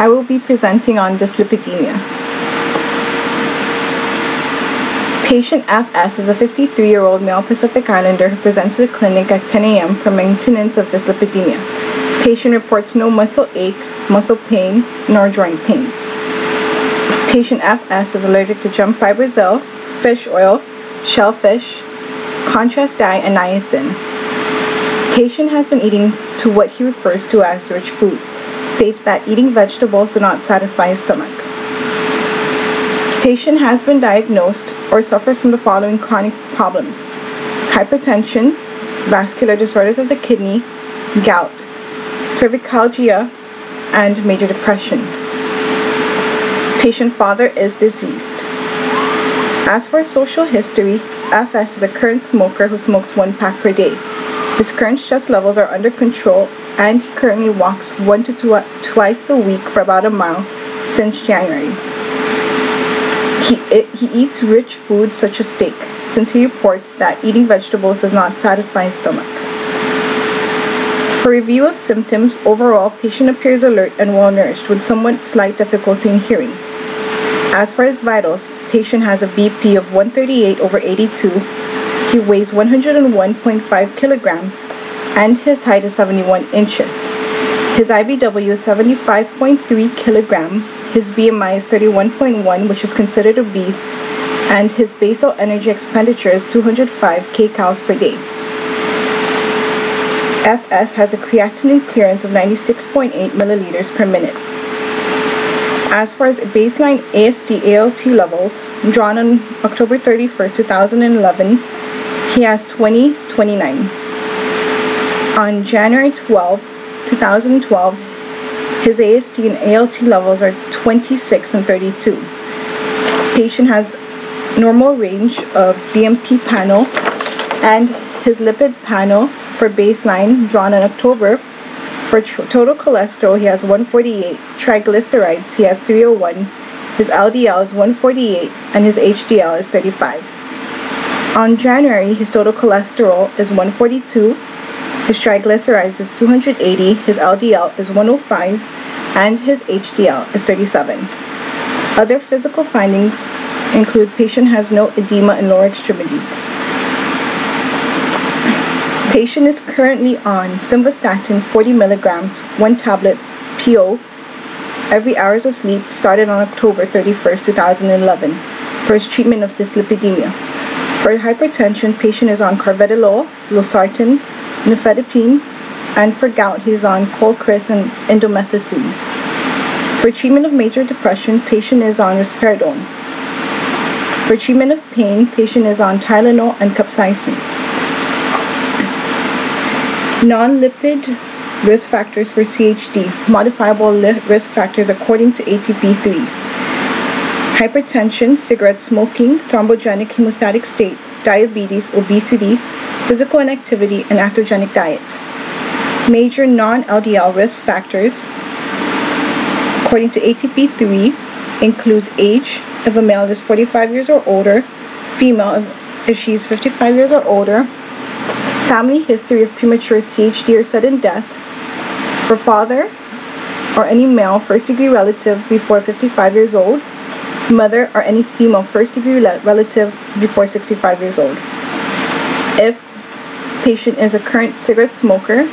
I will be presenting on dyslipidemia. Patient FS is a 53-year-old male Pacific Islander who presents to the clinic at 10 a.m. for maintenance of dyslipidemia. Patient reports no muscle aches, muscle pain, nor joint pains. Patient FS is allergic to gum fibrosol, fish oil, shellfish, contrast dye, and niacin. Patient has been eating to what he refers to as rich food. States that eating vegetables do not satisfy his stomach. Patient has been diagnosed or suffers from the following chronic problems: hypertension, vascular disorders of the kidney, gout, cervicalgia, and major depression. Patient father is deceased. As for social history, FS is a current smoker who smokes 1 pack per day. His current stress levels are under control, and he currently walks 1 to 2 a week for about a mile since January. He eats rich foods such as steak, since he reports that eating vegetables does not satisfy his stomach. For review of symptoms, overall, patient appears alert and well-nourished with somewhat slight difficulty in hearing. As for his vitals, patient has a BP of 138/82. He weighs 101.5 kilograms, and his height is 71 inches. His IBW is 75.3 kilogram. His BMI is 31.1, which is considered obese, and his basal energy expenditure is 205 kcals per day. FS has a creatinine clearance of 96.8 milliliters per minute. As far as baseline AST/ALT levels, drawn on October 31st, 2011, he has 20/29. On January 12, 2012, his AST and ALT levels are 26 and 32. Patient has normal range of BMP panel, and his lipid panel for baseline, drawn in October, for total cholesterol he has 148, triglycerides he has 301, his LDL is 148, and his HDL is 35. On January, his total cholesterol is 142, his triglycerides is 280, his LDL is 105, and his HDL is 37. Other physical findings include patient has no edema in lower extremities. Patient is currently on simvastatin 40 milligrams, 1 tablet PO, every hours of sleep, started on October 31st, 2011, for his treatment of dyslipidemia. For hypertension, patient is on carvedilol, losartan, nifedipine, and for gout, he is on Colchris and indomethacin. For treatment of major depression, patient is on risperidone. For treatment of pain, patient is on Tylenol and capsaicin. Non-lipid risk factors for CHD, modifiable risk factors according to ATP3. Hypertension, cigarette smoking, thrombogenic hemostatic state, diabetes, obesity, physical inactivity, and atherogenic diet. Major non-LDL risk factors according to ATP3 includes age, if a male is 45 years or older, female if she is 55 years or older, family history of premature CHD or sudden death, for father or any male first-degree relative before 55 years old, mother or any female first-degree relative before 65 years old. If patient is a current cigarette smoker,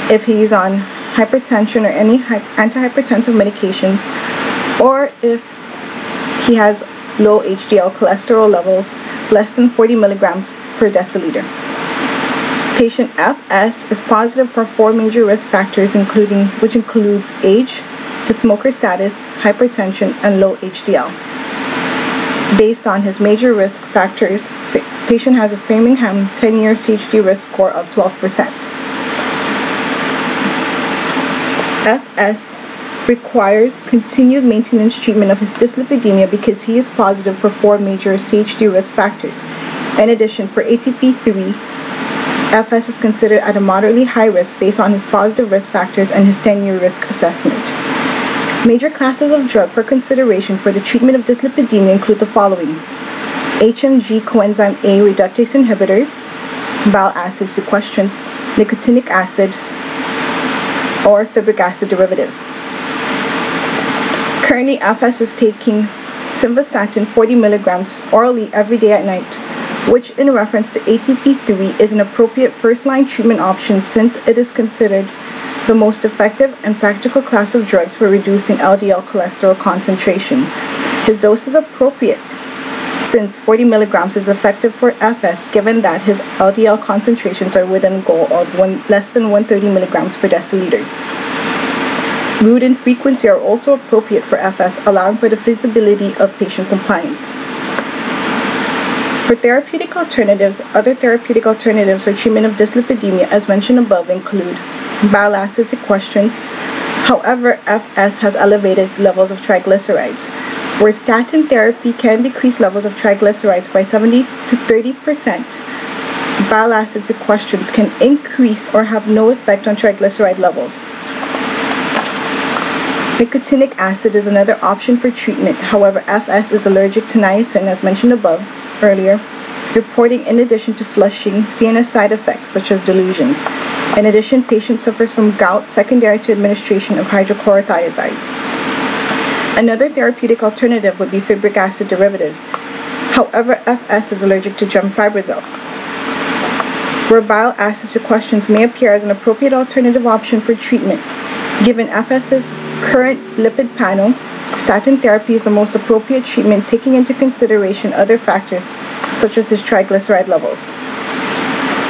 if he is on hypertension or any antihypertensive medications, or if he has low HDL cholesterol levels less than 40 milligrams per deciliter. Patient FS is positive for 4 major risk factors, which includes age, his smoker status, hypertension, and low HDL. Based on his major risk factors, patient has a Framingham 10-year CHD risk score of 12%. FS requires continued maintenance treatment of his dyslipidemia because he is positive for 4 major CHD risk factors. In addition, for ATP3, FS is considered at a moderately high risk based on his positive risk factors and his 10-year risk assessment. Major classes of drug for consideration for the treatment of dyslipidemia include the following: HMG coenzyme A reductase inhibitors, bile acid sequestrants, nicotinic acid, or fibric acid derivatives. Currently, FS is taking simvastatin 40 milligrams orally every day at night, which in reference to ATP3 is an appropriate first-line treatment option since it is considered the most effective and practical class of drugs for reducing LDL cholesterol concentration. His dose is appropriate since 40 milligrams is effective for FS given that his LDL concentrations are within a goal of less than 130 milligrams per deciliters. Route and frequency are also appropriate for FS, allowing for the feasibility of patient compliance. For therapeutic alternatives, other therapeutic alternatives for treatment of dyslipidemia as mentioned above include bile acid sequestrants. However, FS has elevated levels of triglycerides. Where statin therapy can decrease levels of triglycerides by 70 to 30%, bile acid sequestrants can increase or have no effect on triglyceride levels. Nicotinic acid is another option for treatment. However, FS is allergic to niacin as mentioned earlier, reporting in addition to flushing CNS side effects such as delusions. In addition, patient suffers from gout secondary to administration of hydrochlorothiazide. Another therapeutic alternative would be fibric acid derivatives. However, FS is allergic to gemfibrozil. Where bile acid sequestrants may appear as an appropriate alternative option for treatment, given FS's current lipid panel, statin therapy is the most appropriate treatment taking into consideration other factors such as his triglyceride levels.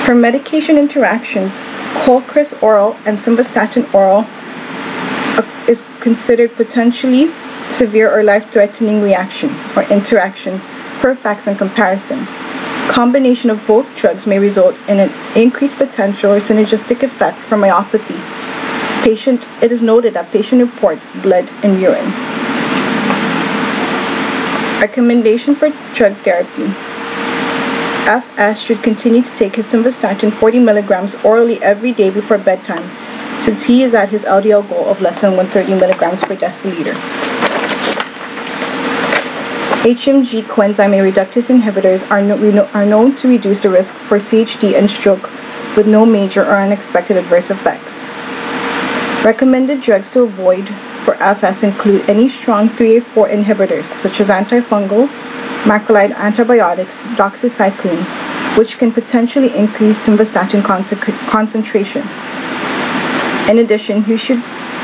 For medication interactions, Colchris oral and simvastatin oral is considered potentially severe or life-threatening reaction or interaction per facts and comparison. Combination of both drugs may result in an increased potential or synergistic effect for myopathy. It is noted that patient reports blood and urine. Recommendation for drug therapy. FS should continue to take his simvastatin 40 milligrams orally every day before bedtime, since he is at his LDL goal of less than 130 milligrams per deciliter. HMG coenzyme A reductase inhibitors are known to reduce the risk for CHD and stroke with no major or unexpected adverse effects. Recommended drugs to avoid for FS include any strong 3A4 inhibitors such as antifungals, macrolide antibiotics, doxycycline, which can potentially increase simvastatin concentration. In addition,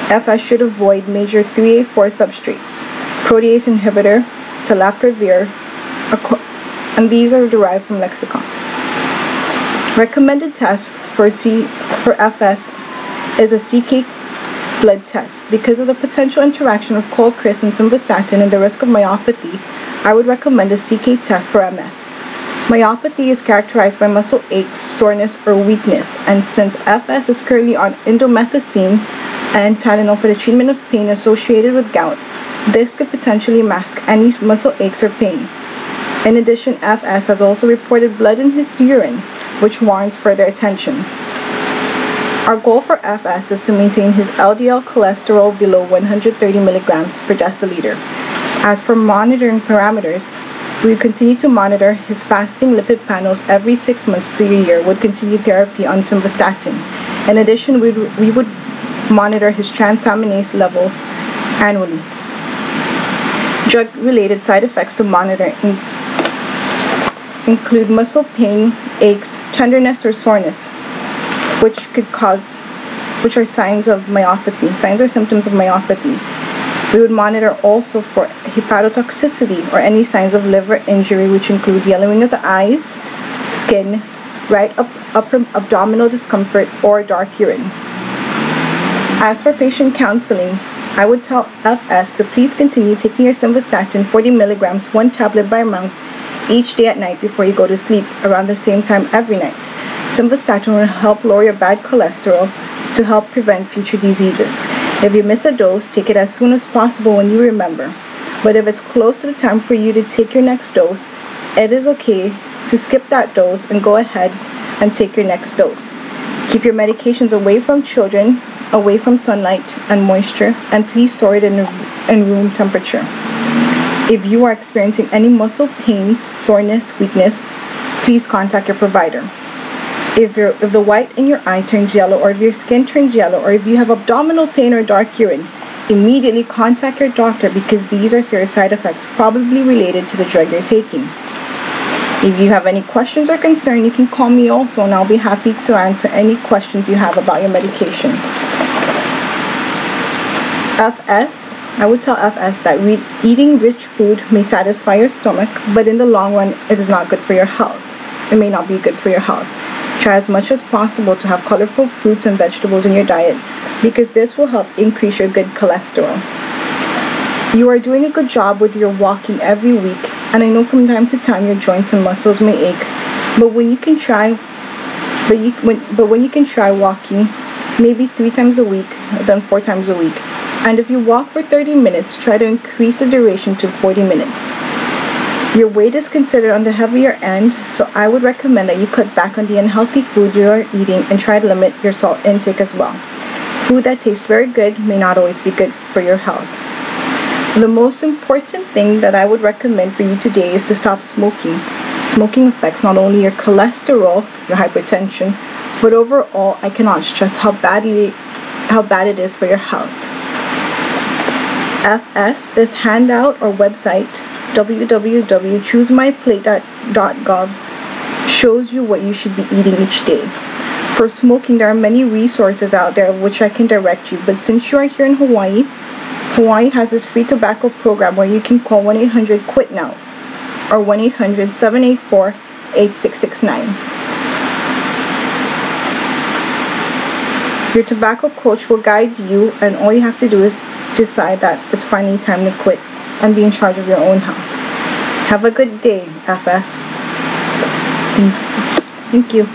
FS should avoid major 3A4 substrates, protease inhibitor, telaprevir, and these are derived from lexicon. Recommended test for FS is a CK blood test. Because of the potential interaction of Colchris and simvastatin and the risk of myopathy, I would recommend a CK test for MS. Myopathy is characterized by muscle aches, soreness, or weakness, and since FS is currently on indomethacin and Tylenol for the treatment of pain associated with gout, this could potentially mask any muscle aches or pain. In addition, FS has also reported blood in his urine, which warrants further attention. Our goal for FS is to maintain his LDL cholesterol below 130 milligrams per deciliter. As for monitoring parameters, we continue to monitor his fasting lipid panels every 6 months to a year with continued therapy on simvastatin. In addition, we would monitor his transaminase levels annually. Drug-related side effects to monitor include muscle pain, aches, tenderness, or soreness, which are signs or symptoms of myopathy. We would monitor also for hepatotoxicity or any signs of liver injury, which include yellowing of the eyes, skin, right upper abdominal discomfort, or dark urine. As for patient counseling, I would tell FS to please continue taking your simvastatin 40 milligrams, 1 tablet by mouth, each day at night before you go to sleep around the same time every night. Simvastatin will help lower your bad cholesterol to help prevent future diseases. If you miss a dose, take it as soon as possible when you remember. But if it's close to the time for you to take your next dose, it is okay to skip that dose and go ahead and take your next dose. Keep your medications away from children, away from sunlight and moisture, and please store it in room temperature. If you are experiencing any muscle pains, soreness, weakness, please contact your provider. If the white in your eye turns yellow, or if your skin turns yellow, or if you have abdominal pain or dark urine, Immediately contact your doctor because these are serious side effects probably related to the drug you're taking. If you have any questions or concern, you can call me also, and I'll be happy to answer any questions you have about your medication. FS, I would tell FS that eating rich food may satisfy your stomach, but in the long run, it is not good for your health. It may not be good for your health. Try as much as possible to have colorful fruits and vegetables in your diet because this will help increase your good cholesterol. You are doing a good job with your walking every week, and I know from time to time your joints and muscles may ache, but when you can try walking maybe 3 times a week, then 4 times a week. And if you walk for 30 minutes, try to increase the duration to 40 minutes. Your weight is considered on the heavier end, so I would recommend that you cut back on the unhealthy food you are eating and try to limit your salt intake as well. Food that tastes very good may not always be good for your health. The most important thing that I would recommend for you today is to stop smoking. Smoking affects not only your cholesterol, your hypertension, but overall, I cannot stress how bad it is for your health. FS, this handout or website, www.choosemyplate.gov, shows you what you should be eating each day. For smoking, there are many resources out there which I can direct you, but since you are here in Hawaii, Hawaii has this free tobacco program where you can call 1-800-QUIT-NOW or 1-800-784-8669. Your tobacco coach will guide you, and all you have to do is decide that it's finally time to quit and be in charge of your own health. Have a good day, FS. Thank you.